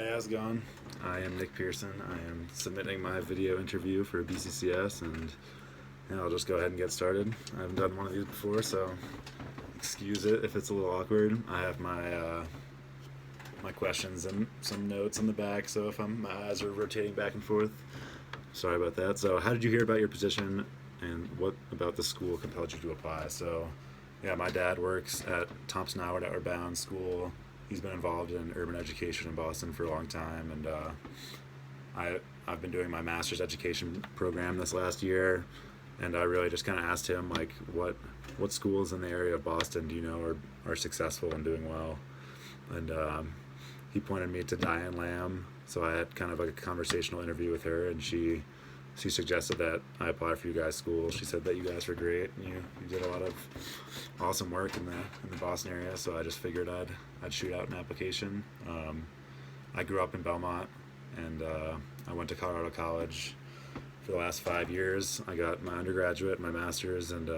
Hey, how's it going? I am Nick Pearson. I am submitting my video interview for bccs, and yeah, I'll just go ahead and get started. I haven't done one of these before, so excuse it if it's a little awkward. I have my questions and some notes on the back, so if my eyes are rotating back and forth, sorry about that. So, how did you hear about your position, and what about the school compelled you to apply? So, yeah, my dad works at Thompson Howard Outward Bound School. He's been involved in urban education in Boston for a long time, and I've been doing my master's education program this last year, and I really just kind of asked him like, what schools in the area of Boston do you know are successful and doing well, and he pointed me to Diane Lamb. So I had kind of like a conversational interview with her, and she suggested that I apply for you guys' school. She said that you guys were great, and you did a lot of awesome work in the Boston area. So I just figured I'd shoot out an application. I grew up in Belmont, and I went to Colorado College for the last 5 years. I got my undergraduate, my master's, and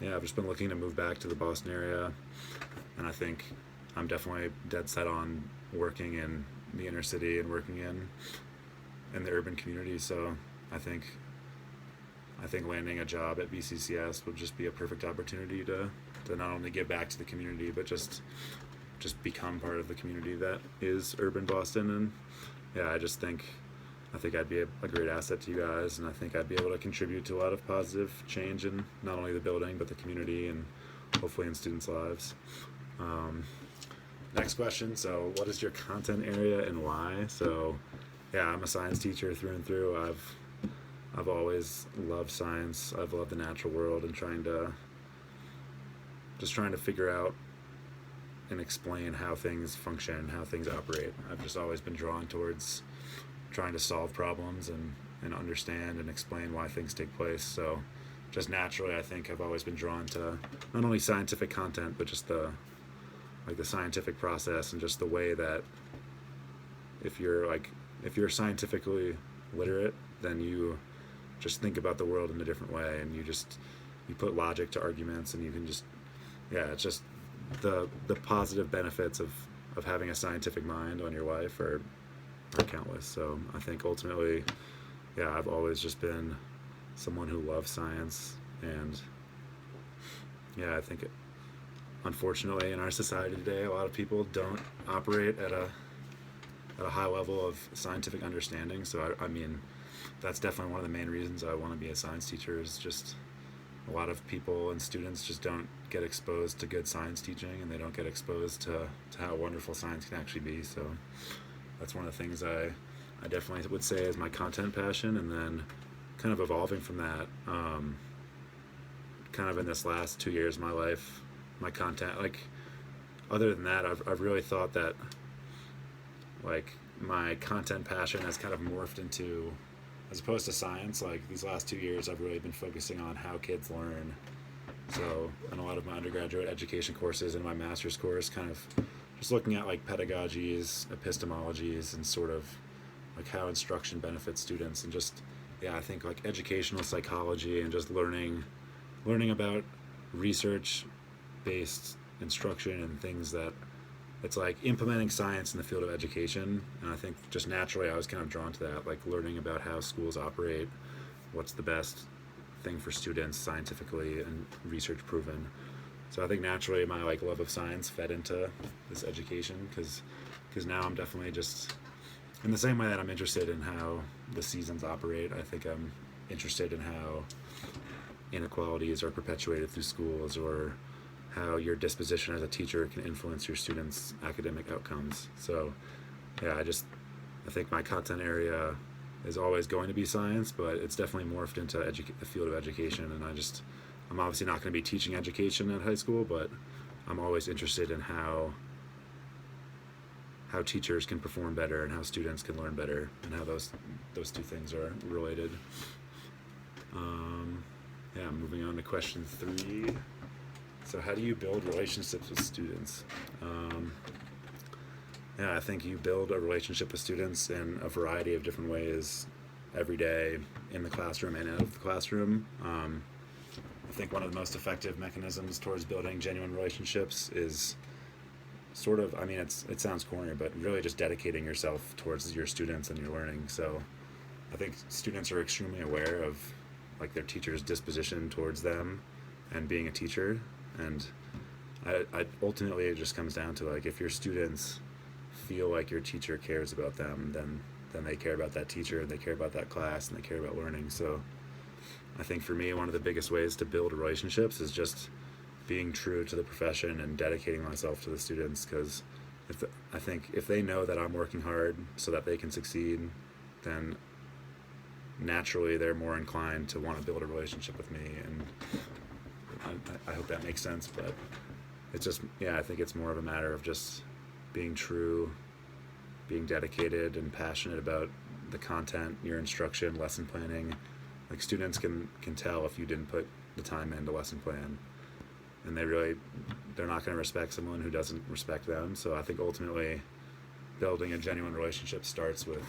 yeah, I've just been looking to move back to the Boston area, and I think I'm definitely dead set on working in the inner city and working in the urban community. So I think landing a job at bccs would just be a perfect opportunity to not only give back to the community, but just become part of the community that is urban Boston. And yeah, I think I'd be a great asset to you guys, and I think I'd be able to contribute to a lot of positive change in not only the building but the community, and hopefully in students' lives. Next question. So, what is your content area and why? So, yeah, I'm a science teacher through and through. I've always loved science. I've loved the natural world, and trying to figure out and explain how things function, how things operate. I've just always been drawn towards trying to solve problems and understand and explain why things take place. So just naturally, I think I've always been drawn to not only scientific content, but just the scientific process, and just the way that if you're scientifically literate, then you just think about the world in a different way, and you put logic to arguments, and you can just, yeah, it's just the positive benefits of having a scientific mind on your life are countless. So I think ultimately, yeah, I've always just been someone who loves science, and yeah, I think unfortunately in our society today, a lot of people don't operate at a high level of scientific understanding. So I mean, that's definitely one of the main reasons I want to be a science teacher, is just a lot of people and students just don't get exposed to good science teaching, and they don't get exposed to how wonderful science can actually be. So that's one of the things I definitely would say is my content passion. And then kind of evolving from that, kind of in this last 2 years of my life, my content, like, other than that, I've really thought that like my content passion has kind of morphed into, as opposed to science, like these last 2 years I've really been focusing on how kids learn. So in a lot of my undergraduate education courses and my master's course, kind of just looking at like pedagogies, epistemologies, and sort of like how instruction benefits students, and just, yeah, I think like educational psychology, and just learning about research based instruction and things that it's like implementing science in the field of education. And I think just naturally I was kind of drawn to that, like learning about how schools operate, what's the best thing for students scientifically and research proven. So I think naturally my like love of science fed into this education, because now I'm definitely just, in the same way that I'm interested in how the seasons operate, I think I'm interested in how inequalities are perpetuated through schools, or how your disposition as a teacher can influence your students' academic outcomes. So yeah, I think my content area is always going to be science, but it's definitely morphed into the field of education. And I'm obviously not going to be teaching education at high school, but I'm always interested in how teachers can perform better, and how students can learn better, and how those two things are related. Yeah, moving on to question 3. So how do you build relationships with students? Yeah, I think you build a relationship with students in a variety of different ways every day, in the classroom and out of the classroom. I think one of the most effective mechanisms towards building genuine relationships is sort of, I mean, it sounds corny, but really just dedicating yourself towards your students and your learning. So I think students are extremely aware of like their teacher's disposition towards them and being a teacher. And I ultimately it just comes down to like if your students feel like your teacher cares about them, then they care about that teacher and they care about that class and they care about learning. So I think for me, one of the biggest ways to build relationships is just being true to the profession and dedicating myself to the students. Because I think if they know that I'm working hard so that they can succeed, then naturally they're more inclined to want to build a relationship with me. And I hope that makes sense, but it's just, yeah, I think it's more of a matter of just being true, being dedicated and passionate about the content, your instruction, lesson planning. Like students can tell if you didn't put the time into lesson plan, and they're not going to respect someone who doesn't respect them. So I think ultimately building a genuine relationship starts with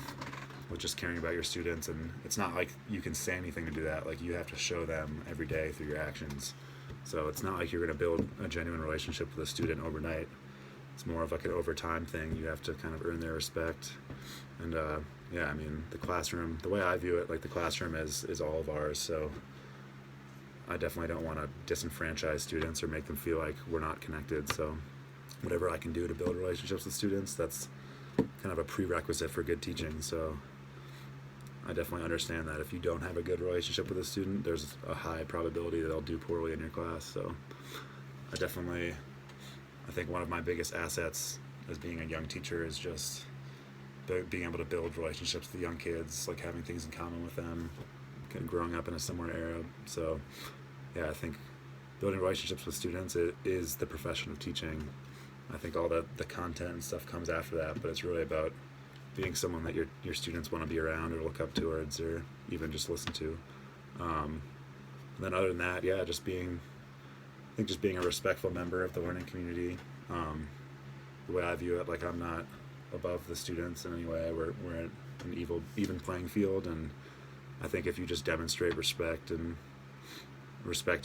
just caring about your students. And it's not like you can say anything to do that. Like you have to show them every day through your actions. So it's not like you're going to build a genuine relationship with a student overnight. It's more of like an overtime thing. You have to kind of earn their respect. And yeah, I mean, the classroom, the way I view it, like the classroom is all of ours. So I definitely don't want to disenfranchise students or make them feel like we're not connected. So whatever I can do to build relationships with students, that's kind of a prerequisite for good teaching. So I definitely understand that if you don't have a good relationship with a student, there's a high probability that they'll do poorly in your class. So I think one of my biggest assets as being a young teacher is just being able to build relationships with young kids, like having things in common with them, kind of growing up in a similar era. So yeah, I think building relationships with students is the profession of teaching. I think all the content and stuff comes after that, but it's really about being someone that your students want to be around or look up towards or even just listen to. And then other than that, yeah, just being a respectful member of the learning community. The way I view it, like I'm not above the students in any way. We're at an even playing field, and I think if you just demonstrate respect to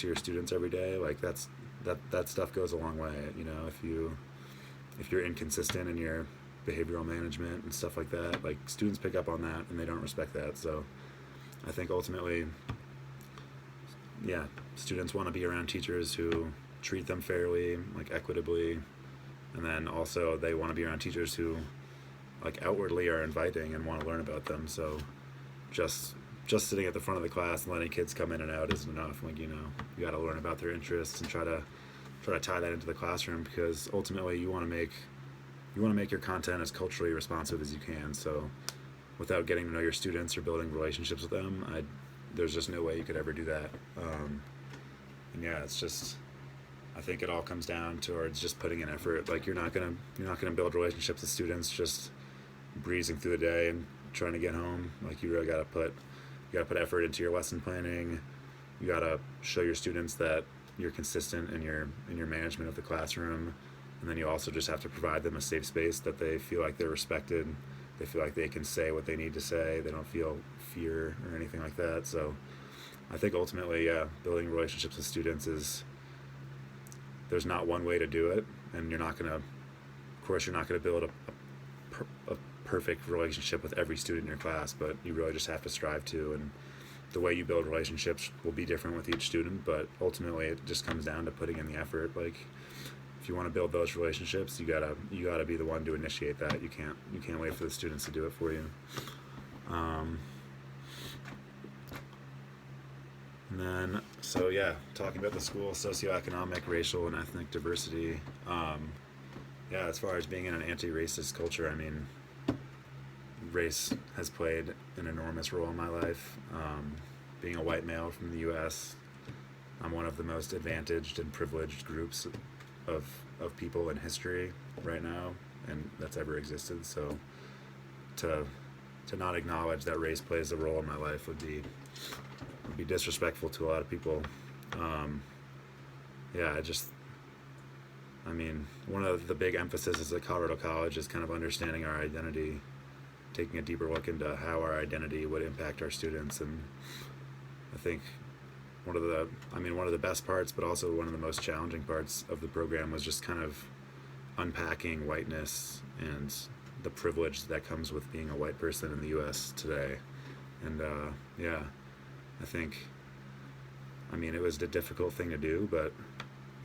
your students every day, like that stuff goes a long way. You know, if you're inconsistent in your behavioral management and stuff like that, like students pick up on that and they don't respect that. So I think ultimately, yeah, students want to be around teachers who treat them fairly, like equitably, and then also they want to be around teachers who like outwardly are inviting and want to learn about them. So just sitting at the front of the class and letting kids come in and out isn't enough. Like, you know, you got to learn about their interests and try to tie that into the classroom, because ultimately you want to make your content as culturally responsive as you can. So without getting to know your students or building relationships with them, there's just no way you could ever do that. And yeah, it's just, I think it all comes down towards just putting in effort. Like you're not gonna build relationships with students just breezing through the day and trying to get home. Like you really gotta put effort into your lesson planning. You gotta show your students that you're consistent in your management of the classroom. And then you also just have to provide them a safe space that they feel like they're respected. They feel like they can say what they need to say. They don't feel fear or anything like that. So I think ultimately, yeah, building relationships with students there's not one way to do it. And you're not going to build a perfect relationship with every student in your class, but you really just have to strive to. And the way you build relationships will be different with each student, but ultimately it just comes down to putting in the effort. Like, if you want to build those relationships, you gotta be the one to initiate that. You can't wait for the students to do it for you. And then, so yeah, talking about the school, socioeconomic, racial, and ethnic diversity. Yeah, as far as being in an anti-racist culture, I mean, race has played an enormous role in my life. Being a white male from the U.S., I'm one of the most advantaged and privileged groups of people in history right now, and that's ever existed. So to not acknowledge that race plays a role in my life would be disrespectful to a lot of people. Yeah, I mean, one of the big emphases at Colorado College is kind of understanding our identity, taking a deeper look into how our identity would impact our students. And I think one of the best parts, but also one of the most challenging parts of the program was just kind of unpacking whiteness and the privilege that comes with being a white person in the U.S. today. And yeah, I think, I mean, it was a difficult thing to do, but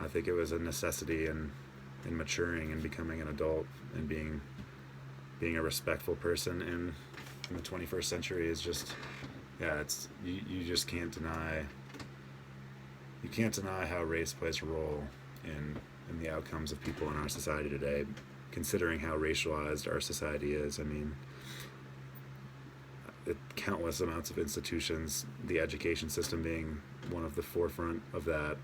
I think it was a necessity in maturing and becoming an adult and being a respectful person in the 21st century is just, yeah, it's you just can't deny how race plays a role in the outcomes of people in our society today, considering how racialized our society is. I mean, countless amounts of institutions, the education system being one of the forefront of that.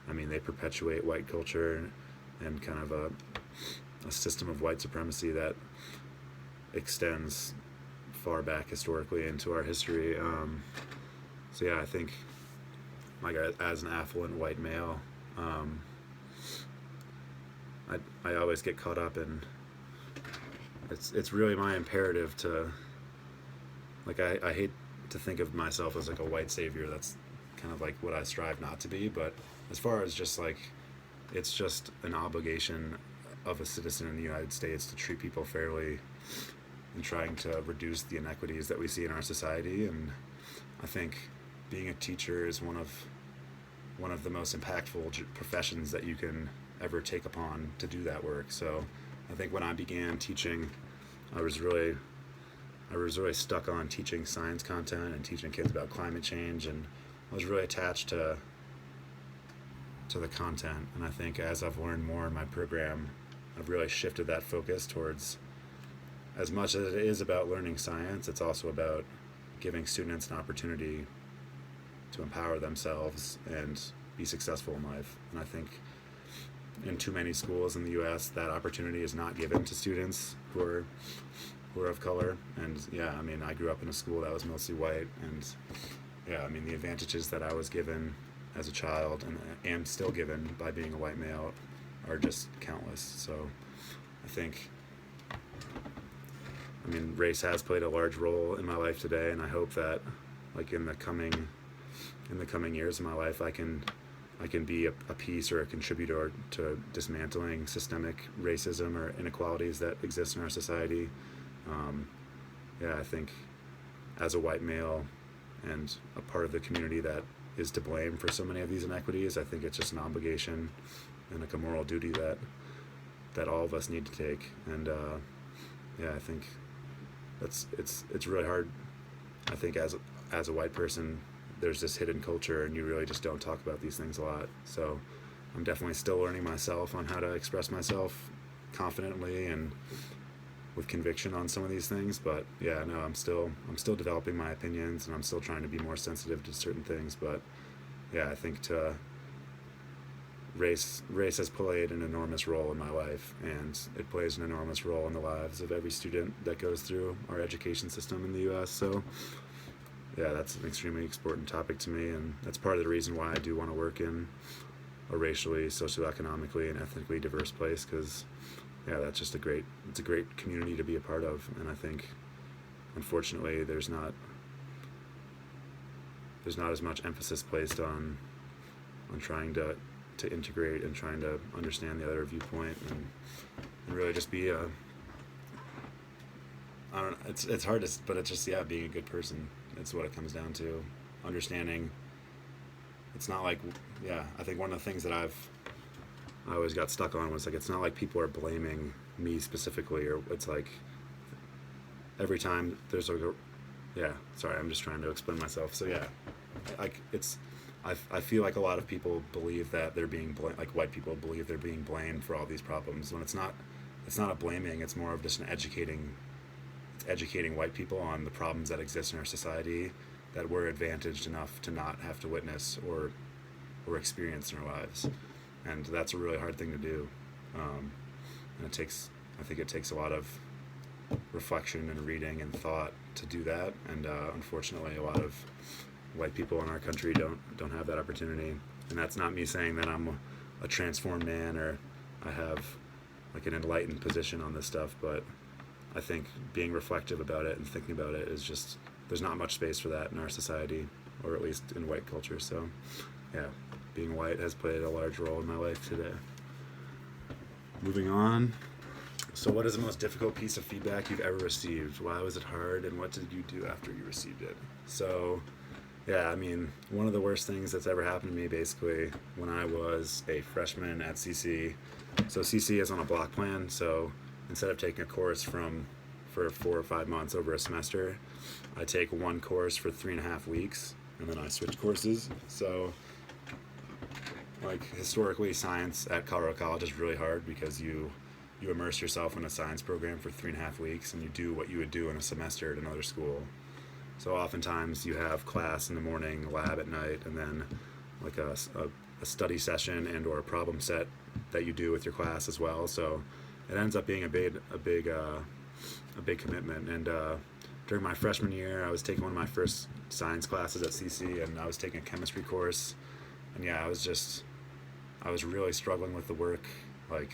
I mean, they perpetuate white culture and kind of a system of white supremacy that extends far back historically into our history. So yeah, I think, like, as an affluent white male, I always get caught up in, it's really my imperative to, like, I hate to think of myself as like a white savior. That's kind of like what I strive not to be, but as far as just like, it's just an obligation of a citizen in the United States to treat people fairly and trying to reduce the inequities that we see in our society. And I think being a teacher is one of the most impactful professions that you can ever take upon to do that work. So I think when I began teaching, I was really stuck on teaching science content and teaching kids about climate change, and I was really attached to the content. And I think as I've learned more in my program, I've really shifted that focus towards, as much as it is about learning science, it's also about giving students an opportunity to empower themselves and be successful in life. And I think in too many schools in the U.S., that opportunity is not given to students who are of color. And yeah, I mean, I grew up in a school that was mostly white, and yeah, I mean, the advantages that I was given as a child and am still given by being a white male are just countless. So I think, I mean, race has played a large role in my life today, and I hope that, like, in the coming years of my life, I can be a piece or a contributor to dismantling systemic racism or inequalities that exist in our society. Yeah, I think as a white male and a part of the community that is to blame for so many of these inequities, I think it's just an obligation and like a moral duty that all of us need to take. And yeah, I think it's really hard. I think as a white person, there's this hidden culture, and you really just don't talk about these things a lot. So I'm definitely still learning myself on how to express myself confidently and with conviction on some of these things. But yeah, no, I'm still developing my opinions, and I'm still trying to be more sensitive to certain things. But yeah, I think race has played an enormous role in my life, and it plays an enormous role in the lives of every student that goes through our education system in the U.S. So yeah, that's an extremely important topic to me, and that's part of the reason why I do want to work in a racially, socioeconomically, and ethnically diverse place, because yeah, that's just it's a great community to be a part of. And I think, unfortunately, there's not as much emphasis placed on trying to integrate and trying to understand the other viewpoint and really just be a, I don't know, it's hard to, but it's just, yeah, being a good person. It's what it comes down to. Understanding, it's not like, yeah, I think one of the things that I always got stuck on was like, it's not like people are blaming me specifically, or it's like every time there's like yeah, sorry, I'm just trying to explain myself. So yeah, like I feel like a lot of people believe that they're being like white people believe they're being blamed for all these problems, when it's not a blaming, it's more of just educating white people on the problems that exist in our society that we're advantaged enough to not have to witness or experience in our lives. And that's a really hard thing to do. And I think it takes a lot of reflection and reading and thought to do that. And unfortunately, a lot of white people in our country don't have that opportunity. And that's not me saying that I'm a transformed man or I have like an enlightened position on this stuff, but I think being reflective about it and thinking about it is just, there's not much space for that in our society, or at least in white culture. So yeah, being white has played a large role in my life today. moving on. So what is the most difficult piece of feedback you've ever received? Why was it hard, and what did you do after you received it? So, yeah, I mean, one of the worst things that's ever happened to me basically when I was a freshman at CC. So CC is on a block plan, so instead of taking a course for 4 or 5 months over a semester, I take one course for 3.5 weeks, and then I switch courses. So, like, historically, science at Colorado College is really hard because you immerse yourself in a science program for 3.5 weeks, and you do what you would do in a semester at another school. So oftentimes you have class in the morning, lab at night, and then like a study session and or a problem set that you do with your class as well. So it ends up being a big commitment. And during my freshman year, I was taking one of my first science classes at CC, and I was taking a chemistry course. And yeah, I was really struggling with the work. Like,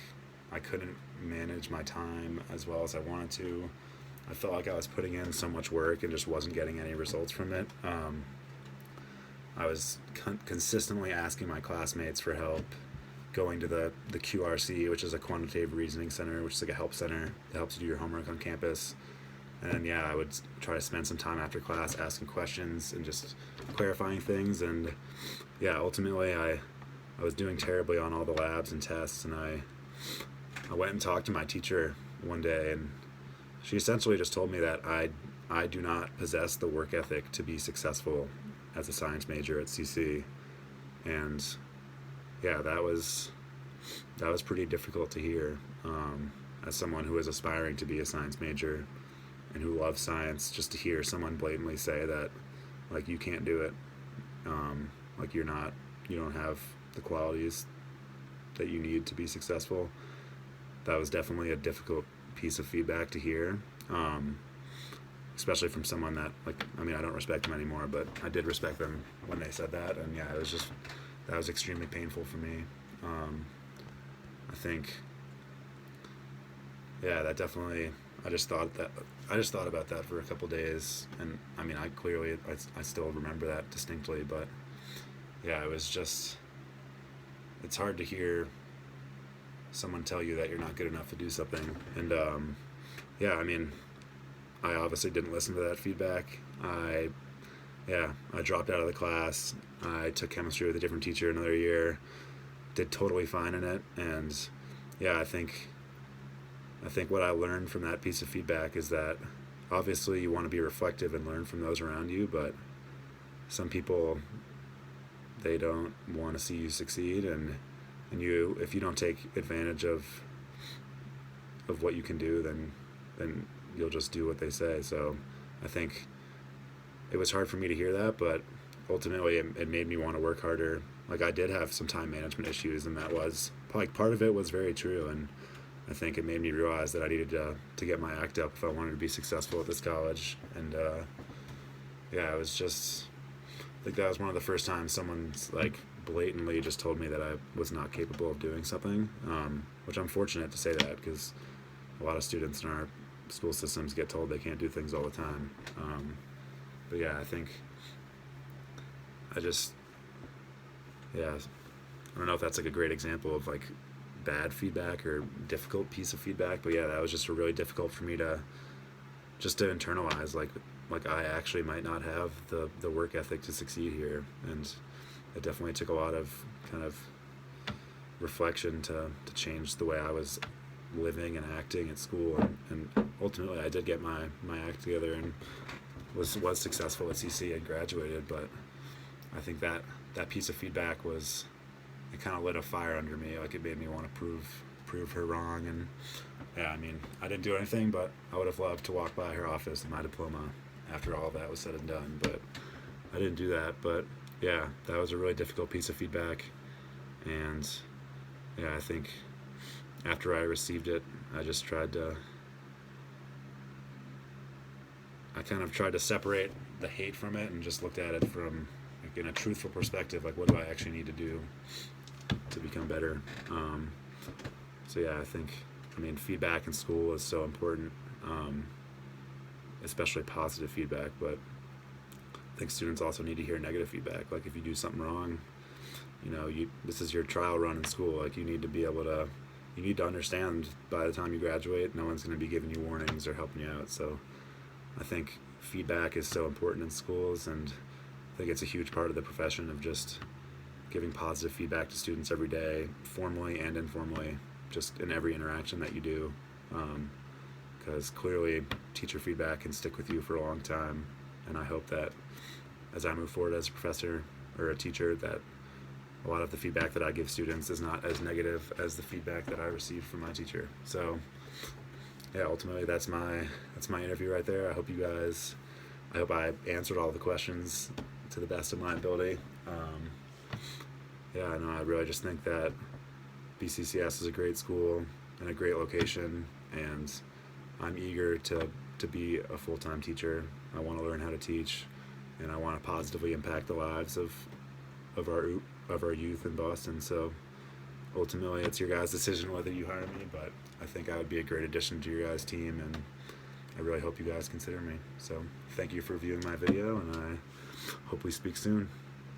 I couldn't manage my time as well as I wanted to. I felt like I was putting in so much work and just wasn't getting any results from it. I was consistently asking my classmates for help, going to the QRC, which is a quantitative reasoning center, which is like a help center that helps you do your homework on campus. And yeah, I would try to spend some time after class asking questions and just clarifying things. And yeah, ultimately I was doing terribly on all the labs and tests, and I went and talked to my teacher one day, and she essentially just told me that I do not possess the work ethic to be successful as a science major at CC. And yeah, that was pretty difficult to hear, as someone who is aspiring to be a science major and who loves science, just to hear someone blatantly say that, like, you can't do it, like you don't have the qualities that you need to be successful. That was definitely a difficult piece of feedback to hear, especially from someone that, like, I mean, I don't respect them anymore, but I did respect them when they said that. And yeah, that was extremely painful for me. I think, yeah, that definitely, I just thought about that for a couple days, and I mean, I still remember that distinctly. But yeah, it's hard to hear someone tell you that you're not good enough to do something. And yeah, I mean, I obviously didn't listen to that feedback. I dropped out of the class. I took chemistry with a different teacher another year, did totally fine in it. And yeah, I think what I learned from that piece of feedback is that obviously you want to be reflective and learn from those around you, but some people, they don't want to see you succeed, and if you don't take advantage of what you can do, then you'll just do what they say. So I think it was hard for me to hear that, but ultimately it made me want to work harder. Like, I did have some time management issues, and that was, like, part of it was very true, and I think it made me realize that I needed to get my act up if I wanted to be successful at this college. And yeah, it was just, I think that was one of the first times someone's, like, blatantly just told me that I was not capable of doing something, which I'm fortunate to say that, because a lot of students in our school systems get told they can't do things all the time. But yeah, I think I don't know if that's like a great example of like bad feedback or difficult piece of feedback, but yeah, that was just really difficult for me to internalize, like I actually might not have the work ethic to succeed here. And it definitely took a lot of kind of reflection to change the way I was living and acting at school, and ultimately I did get my act together and was successful at CC and graduated. But I think that piece of feedback it kind of lit a fire under me. Like, it made me want to prove her wrong. And yeah, I mean, I didn't do anything, but I would have loved to walk by her office with my diploma after all of that was said and done, but I didn't do that. But yeah, that was a really difficult piece of feedback. And yeah, I think after I received it, I kind of tried to separate the hate from it and just looked at it from, like, in a truthful perspective, like, what do I actually need to do to become better? So yeah, I mean, feedback in school is so important, especially positive feedback, but I think students also need to hear negative feedback. Like, if you do something wrong, this is your trial run in school. Like, you need to be able to you need to understand by the time you graduate, no one's going to be giving you warnings or helping you out. So I think feedback is so important in schools, and I think it's a huge part of the profession of just giving positive feedback to students every day, formally and informally, just in every interaction that you do. Because clearly teacher feedback can stick with you for a long time, and I hope that as I move forward as a professor or a teacher, that a lot of the feedback that I give students is not as negative as the feedback that I receive from my teacher. So yeah, ultimately that's my interview right there. I hope I answered all the questions to the best of my ability. Yeah, no, I really just think that BCCS is a great school and a great location, and I'm eager to be a full-time teacher. I want to learn how to teach, and I want to positively impact the lives of our youth in Boston. So ultimately, it's your guys' decision whether you hire me, but I think I would be a great addition to your guys' team, and I really hope you guys consider me. So thank you for viewing my video, and I hope we speak soon.